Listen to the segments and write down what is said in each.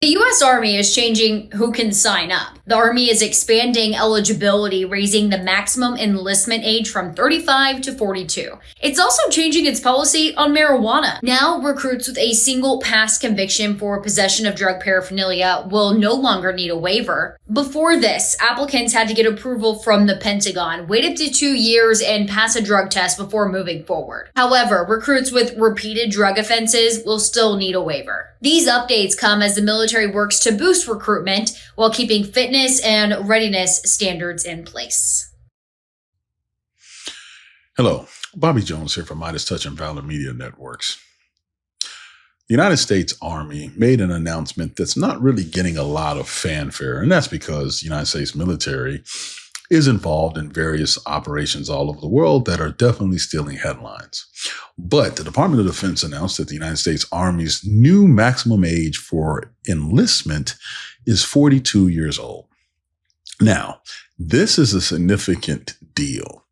The U.S. Army is changing who can sign up. The Army is expanding eligibility, raising the maximum enlistment age from 35 to 42. It's also changing its policy on marijuana. Now, recruits with a single past conviction for possession of drug paraphernalia will no longer need a waiver. Before this, applicants had to get approval from the Pentagon, wait up to 2 years, and pass a drug test before moving forward. However, recruits with repeated drug offenses will still need a waiver. These updates come as the military works to boost recruitment while keeping fitness and readiness standards in place. Hello, Bobby Jones here from MeidasTouch and Valor Media Networks. The United States Army made an announcement that's not really getting a lot of fanfare, and that's because the United States military is involved in various operations all over the world that are definitely stealing headlines. But the Department of Defense announced that the United States Army's new maximum age for enlistment is 42 years old. Now, this is a significant deal,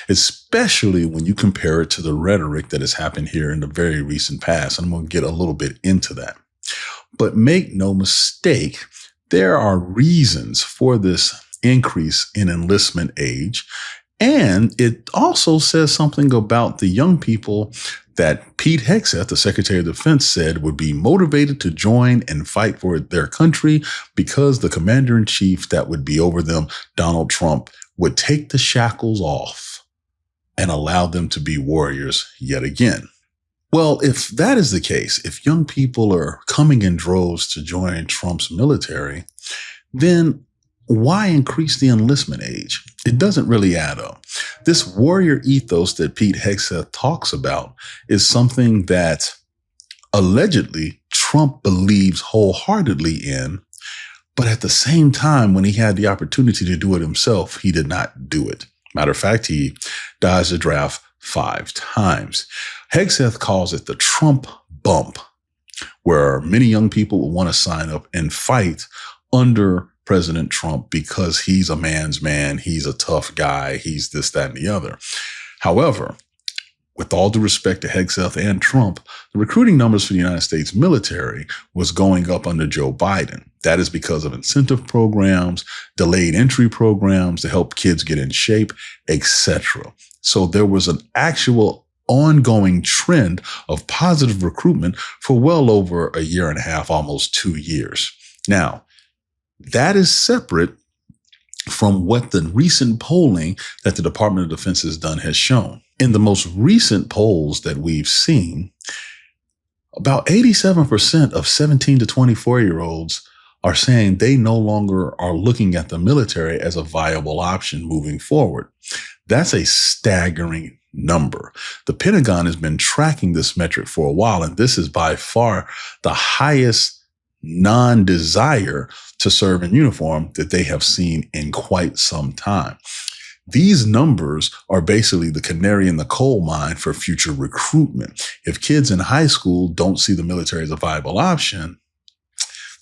especially when you compare it to the rhetoric that has happened here in the very recent past. And I'm going to get a little bit into that. But make no mistake, there are reasons for this increase in enlistment age. And it also says something about the young people that Pete Hegseth, the Secretary of Defense, said would be motivated to join and fight for their country because the commander-in-chief that would be over them, Donald Trump, would take the shackles off and allow them to be warriors yet again. Well, if that is the case, if young people are coming in droves to join Trump's military, then why increase the enlistment age? It doesn't really add up. This warrior ethos that Pete Hegseth talks about is something that allegedly Trump believes wholeheartedly in, but at the same time, when he had the opportunity to do it himself, he did not do it. Matter of fact, he dodged the draft 5 times. Hegseth calls it the Trump bump, where many young people will want to sign up and fight under President Trump because he's a man's man, he's a tough guy, he's this, that, and the other. However, with all due respect to Hegseth and Trump, the recruiting numbers for the United States military was going up under Joe Biden. That is because of incentive programs, delayed entry programs to help kids get in shape, etc. So there was an actual ongoing trend of positive recruitment for well over a year and a half, almost 2 years. Now, that is separate from what the recent polling that the Department of Defense has done has shown. In the most recent polls that we've seen, about 87% of 17 to 24-year-olds are saying they no longer are looking at the military as a viable option moving forward. That's a staggering number. The Pentagon has been tracking this metric for a while, and this is by far the highest non-desire to serve in uniform that they have seen in quite some time. These numbers are basically the canary in the coal mine for future recruitment. If kids in high school don't see the military as a viable option,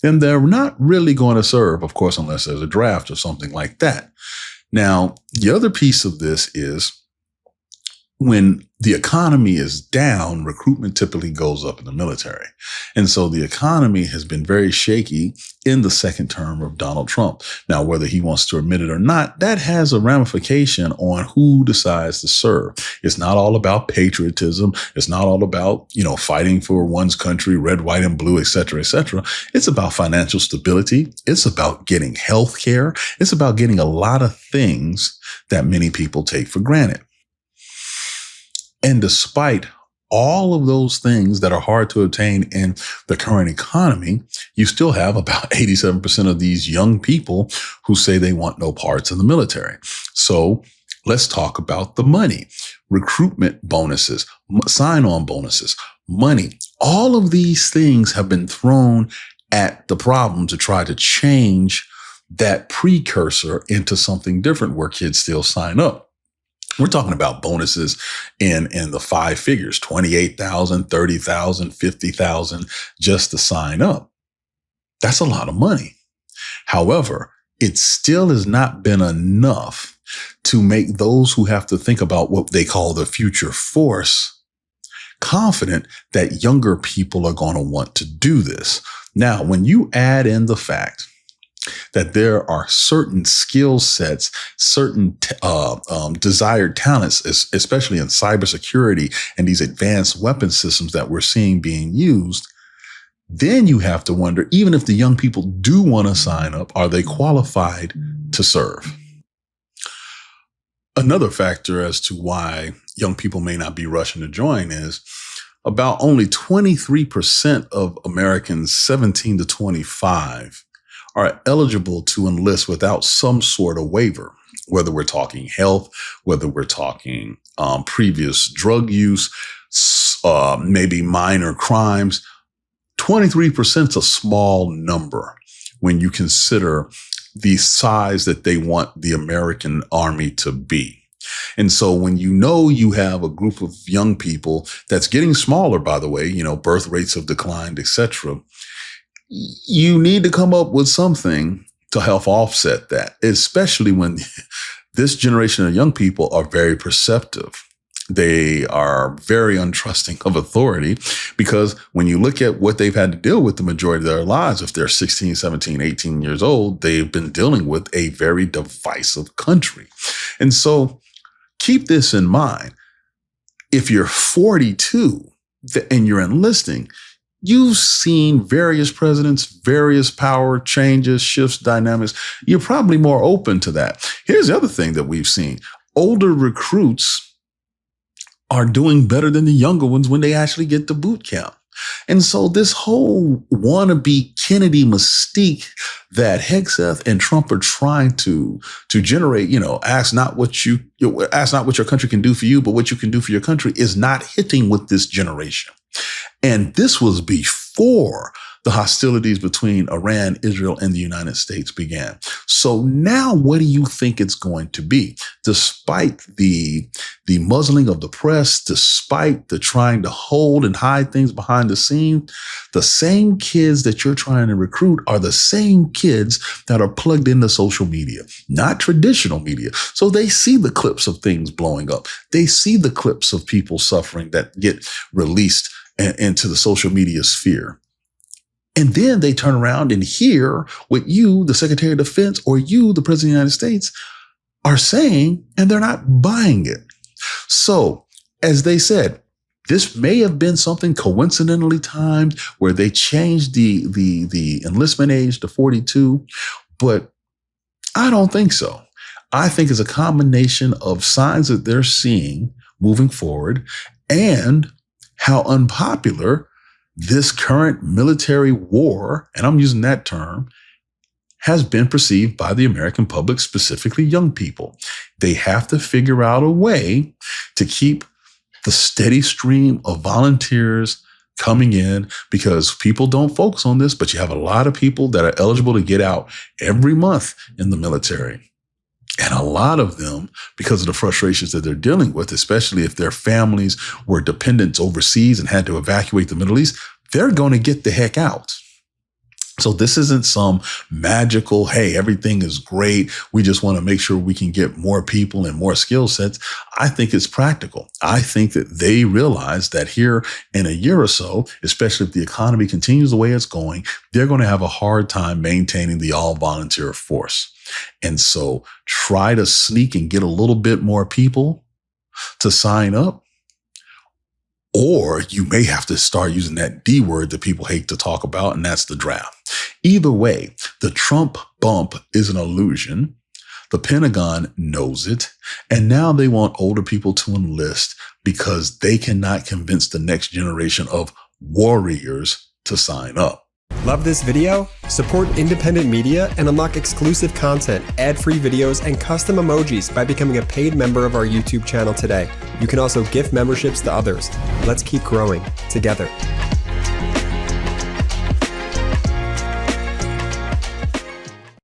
then they're not really going to serve, of course, unless there's a draft or something like that. Now, the other piece of this is when the economy is down, recruitment typically goes up in the military. And so the economy has been very shaky in the second term of Donald Trump. Now, whether he wants to admit it or not, that has a ramification on who decides to serve. It's not all about patriotism. It's not all about, fighting for one's country, red, white, and blue, et cetera, et cetera. It's about financial stability. It's about getting health care. It's about getting a lot of things that many people take for granted. And despite all of those things that are hard to obtain in the current economy, you still have about 87% of these young people who say they want no parts in the military. So let's talk about the money, recruitment bonuses, sign-on bonuses, money. All of these things have been thrown at the problem to try to change that precursor into something different where kids still sign up. We're talking about bonuses in the 5 figures, 28,000, 30,000, 50,000 just to sign up. That's a lot of money. However, it still has not been enough to make those who have to think about what they call the future force confident that younger people are going to want to do this. Now, when you add in the fact that there are certain skill sets, certain desired talents, especially in cybersecurity and these advanced weapon systems that we're seeing being used, then you have to wonder, even if the young people do want to sign up, are they qualified to serve? Another factor as to why young people may not be rushing to join is about only 23% of Americans 17 to 25 are eligible to enlist without some sort of waiver, whether we're talking health, whether we're talking previous drug use, maybe minor crimes. 23% is a small number when you consider the size that they want the American Army to be. And so when you have a group of young people that's getting smaller, by the way, birth rates have declined, etc., you need to come up with something to help offset that, especially when this generation of young people are very perceptive. They are very untrusting of authority because when you look at what they've had to deal with the majority of their lives, if they're 16, 17, 18 years old, they've been dealing with a very divisive country. And so keep this in mind. If you're 42 and you're enlisting, you've seen various presidents, various power changes, shifts, dynamics. You're probably more open to that. Here's the other thing that we've seen. Older recruits are doing better than the younger ones when they actually get to boot camp. And so this whole wannabe Kennedy mystique that Hegseth and Trump are trying to generate, ask not what your country can do for you, but what you can do for your country, is not hitting with this generation. And this was before the hostilities between Iran, Israel, and the United States began. So now what do you think it's going to be? Despite the muzzling of the press, despite the trying to hold and hide things behind the scenes, the same kids that you're trying to recruit are the same kids that are plugged into social media, not traditional media. So they see the clips of things blowing up. They see the clips of people suffering that get released into the social media sphere. And then they turn around and hear what you, the Secretary of Defense, or you, the President of the United States, are saying, and they're not buying it. So, as they said, this may have been something coincidentally timed where they changed the enlistment age to 42, but I don't think so. I think it's a combination of signs that they're seeing moving forward and how unpopular this current military war, and I'm using that term, has been perceived by the American public, specifically young people. They have to figure out a way to keep the steady stream of volunteers coming in, because people don't focus on this, but you have a lot of people that are eligible to get out every month in the military. And a lot of them, because of the frustrations that they're dealing with, especially if their families were dependents overseas and had to evacuate the Middle East, they're going to get the heck out. So this isn't some magical, hey, everything is great, we just want to make sure we can get more people and more skill sets. I think it's practical. I think that they realize that here in a year or so, especially if the economy continues the way it's going, they're going to have a hard time maintaining the all-volunteer force. And so try to sneak and get a little bit more people to sign up. Or you may have to start using that D word that people hate to talk about, and that's the draft. Either way, the Trump bump is an illusion. The Pentagon knows it. And now they want older people to enlist because they cannot convince the next generation of warriors to sign up. Love this video? Support independent media and unlock exclusive content, ad-free videos, and custom emojis by becoming a paid member of our YouTube channel today. You can also gift memberships to others. Let's keep growing together.